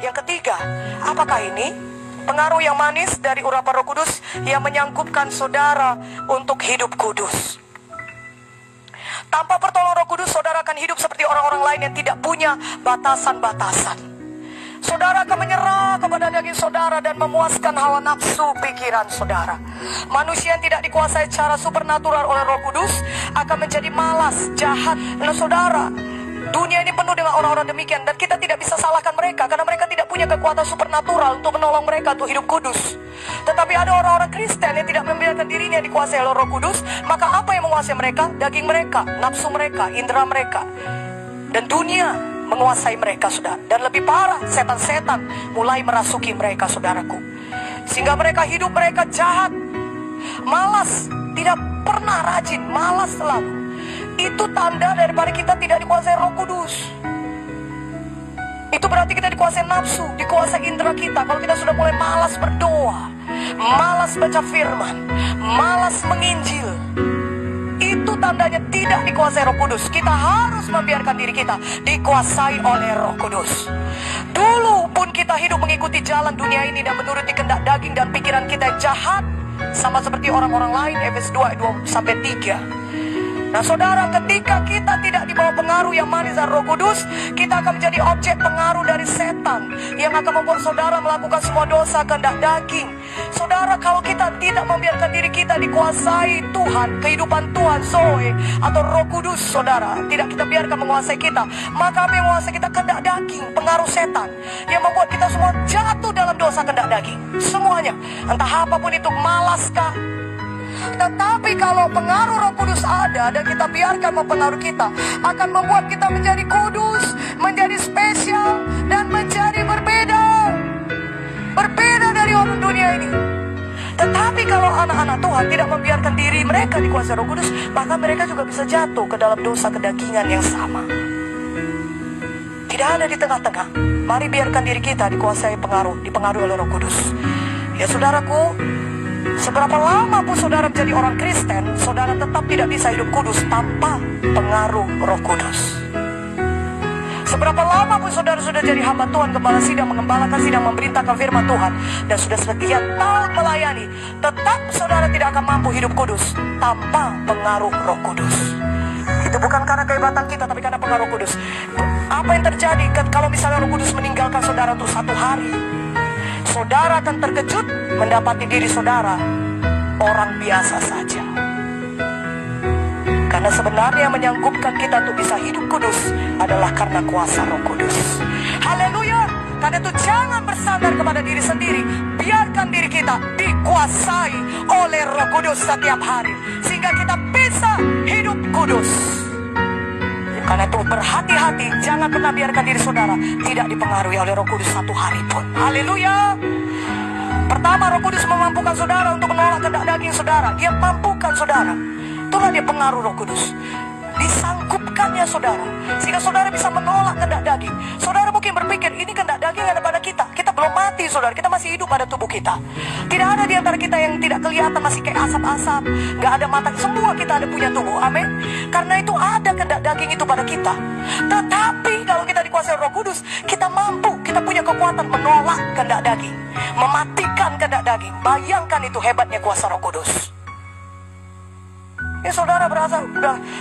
Yang ketiga, apakah ini? Pengaruh yang manis dari urapan Roh Kudus yang menyangkupkan saudara untuk hidup kudus. Tanpa pertolongan Roh Kudus, saudara akan hidup seperti orang-orang lain yang tidak punya batasan-batasan. Saudara akan menyerah kepada daging saudara dan memuaskan hawa nafsu pikiran saudara. Manusia yang tidak dikuasai secara supernatural oleh Roh Kudus akan menjadi malas, jahat. Nah saudara, dunia ini penuh dengan orang-orang demikian, dan kita tidak bisa salahkan mereka karena mereka tidak punya kekuatan supernatural untuk menolong mereka untuk hidup kudus. Tetapi ada orang-orang Kristen yang tidak membiarkan dirinya dikuasai oleh Roh Kudus. Maka apa yang menguasai mereka? Daging mereka, nafsu mereka, indera mereka, dan dunia menguasai mereka, saudara. Dan lebih parah, setan-setan mulai merasuki mereka, saudaraku, sehingga mereka hidup mereka jahat, malas, tidak pernah rajin, malas selalu. Itu tanda daripada kita tidak dikuasai Roh Kudus. Itu berarti kita dikuasai nafsu, dikuasai indera kita. Kalau kita sudah mulai malas berdoa, malas baca firman, malas menginjil, itu tandanya tidak dikuasai Roh Kudus. Kita harus membiarkan diri kita dikuasai oleh Roh Kudus. Dulu pun kita hidup mengikuti jalan dunia ini dan menuruti kehendak daging dan pikiran kita yang jahat, sama seperti orang-orang lain. Efesus 2 ayat 2-3. Nah saudara, ketika kita tidak di bawah pengaruh yang manis dari Roh Kudus, kita akan menjadi objek pengaruh dari setan yang akan membuat saudara melakukan semua dosa kehendak daging. Saudara, kalau kita tidak membiarkan diri kita dikuasai Tuhan, kehidupan Tuhan, Zoe atau Roh Kudus, saudara, tidak kita biarkan menguasai kita, maka apa yang menguasai kita? Kehendak daging, pengaruh setan yang membuat kita semua jatuh dalam dosa kehendak daging. Semuanya, entah apapun itu, malaskah. Tetapi kalau pengaruh Roh Kudus ada dan kita biarkan mempengaruhi kita, akan membuat kita menjadi kudus, menjadi spesial, dan menjadi berbeda. Berbeda dari orang dunia ini. Tetapi kalau anak-anak Tuhan tidak membiarkan diri mereka dikuasai Roh Kudus, maka mereka juga bisa jatuh ke dalam dosa kedagingan yang sama. Tidak ada di tengah-tengah. Mari biarkan diri kita dikuasai dipengaruhi oleh Roh Kudus. Ya saudaraku, seberapa lama pun saudara menjadi orang Kristen, saudara tetap tidak bisa hidup kudus tanpa pengaruh Roh Kudus. Seberapa lama pun saudara sudah jadi hamba Tuhan, gembala sidang, mengembalakan sidang, memerintahkan firman Tuhan, dan sudah sekian tahun melayani, tetap saudara tidak akan mampu hidup kudus tanpa pengaruh Roh Kudus. Itu bukan karena kehebatan kita, tapi karena pengaruh Kudus. Apa yang terjadi kalau misalnya Roh Kudus meninggalkan saudara untuk 1 hari? Saudara akan terkejut mendapati diri saudara orang biasa saja. Karena sebenarnya yang menyanggupkan kita untuk bisa hidup kudus adalah karena kuasa Roh Kudus. Haleluya. Karena itu jangan bersandar kepada diri sendiri. Biarkan diri kita dikuasai oleh Roh Kudus setiap hari, sehingga kita bisa hidup kudus. Karena itu berhati-hati, jangan pernah biarkan diri saudara tidak dipengaruhi oleh Roh Kudus 1 hari pun. Haleluya. Pertama, Roh Kudus memampukan saudara untuk menolak kehendak daging saudara. Dia mampukan saudara. Itulah dia pengaruh Roh Kudus. Disanggupkannya saudara, sehingga saudara bisa menolak kehendak daging. Saudara mungkin berpikir, ini kehendak daging ada pada kita. Kita belum mati saudara, kita masih hidup pada tubuh kita. Tidak ada di antara kita yang tidak kelihatan, masih kayak asap-asap, gak ada mata. Semua kita ada punya tubuh, amin. Karena itu ada kehendak daging itu pada kita. Tetapi kalau kita dikuasai Roh Kudus, kita mampu, kita punya kekuatan menolak kehendak daging, mematikan kehendak daging. Bayangkan itu hebatnya kuasa Roh Kudus. Ya saudara berasa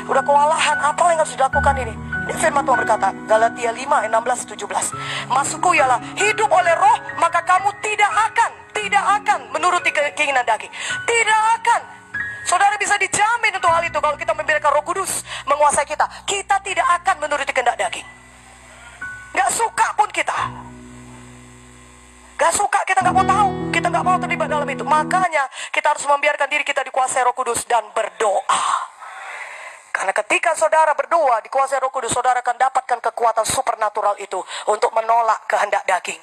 udah kewalahan, apa yang harus dilakukan ini? Ini firman Tuhan berkata, Galatia 5 ayat 16-17. Maksudku ialah hidup oleh Roh, maka kamu tidak akan menuruti keinginan daging. Tidak akan. Saudara bisa dijamin untuk hal itu kalau kita membiarkan Roh Kudus menguasai kita. Kita tidak akan menuruti kehendak daging. Gak suka pun kita. Gak suka, kita gak mau tahu, kita gak mau terlibat dalam itu. Makanya kita harus membiarkan diri kita dikuasai Roh Kudus dan berdoa. Karena ketika saudara berdoa dikuasai Roh Kudus, saudara akan dapatkan kekuatan supernatural itu untuk menolak kehendak daging.